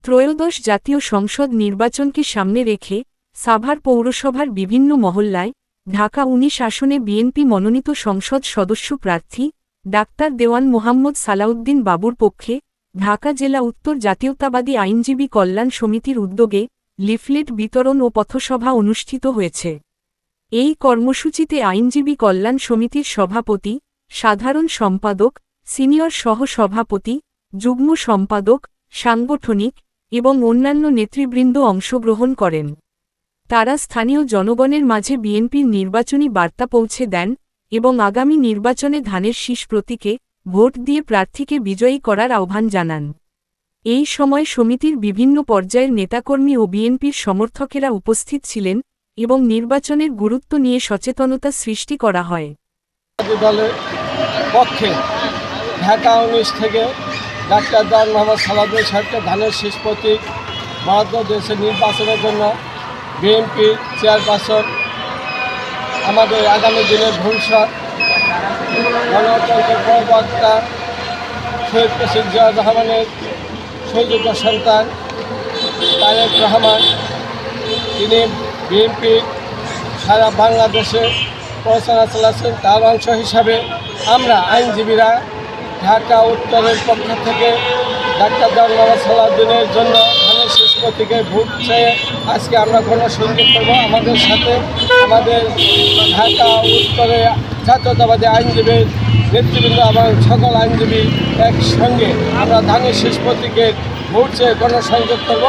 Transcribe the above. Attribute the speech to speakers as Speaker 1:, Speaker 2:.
Speaker 1: ত্রয়োদশ জাতীয় সংসদ নির্বাচনকে সামনে রেখে সাভার পৌরসভার বিভিন্ন মহল্লায় ঢাকা ১৯ আসনে বিএনপি মনোনীত সংসদ সদস্য প্রার্থী ডাক্তার দেওয়ান মোহাম্মদ সালাউদ্দিন বাবুর পক্ষে ঢাকা জেলা উত্তর জাতীয়তাবাদী আইনজীবী কল্যাণ সমিতির উদ্যোগে লিফলেট বিতরণ ও পথসভা অনুষ্ঠিত হয়েছে। এই কর্মসূচিতে আইনজীবী কল্যাণ সমিতির সভাপতি, সাধারণ সম্পাদক, সিনিয়র সহ-সভাপতি, যুগ্ম সম্পাদক, সাংগঠনিক এবং অন্যান্য নেতৃবৃন্দ অংশগ্রহণ করেন। তারা স্থানীয় জনগণের মাঝে বিএনপির নির্বাচনী বার্তা পৌঁছে দেন এবং আগামী নির্বাচনে ধানের শীষ প্রতীকে ভোট দিয়ে প্রার্থীকে বিজয়ী করার আহ্বান জানান। এই সময় সমিতির বিভিন্ন পর্যায়ের নেতাকর্মী ও বিএনপির সমর্থকেরা উপস্থিত ছিলেন এবং নির্বাচনের গুরুত্ব নিয়ে সচেতনতা সৃষ্টি করা হয়।
Speaker 2: দলের পক্ষে ঢাকা ১৯ থেকে ডাক্তার দেওয়ান মোহাম্মদ সালাউদ্দিন সাহেবকে ধানের শীষ প্রতীক বরাদ্দ দিয়েছে নির্বাচনের জন্য। বিএনপি চেয়ারপারসন আমাদের আগামী দিনের ভবিষ্যৎ, গণতন্ত্রের প্রবক্তা শহীদ প্রেসিডেন্ট জিয়াউর রহমানের সুযোগ্য সন্তান তারেক রহমান, তিনি বিএনপি সারা বাংলাদেশে পরিচালনা চালাচ্ছেন। তার অংশ হিসাবে আমরা আইনজীবীরা ঢাকা উত্তরের পক্ষ থেকে ডাক্তার দেওয়ান মোহাম্মদ সালাউদ্দিনের জন্য ধানের শীষ প্রতীকে ভোট চেয়ে আজকে আমরা গণসংযোগ করব। আমাদের সাথে আমাদের ঢাকা উত্তরে জাতীয়তাবাদী আইনজীবীর নেতৃবৃন্দ এবং সকল আইনজীবী একসঙ্গে আমরা ধানের শীষ প্রতীকের ভোট চেয়ে গণসংযোগ করব।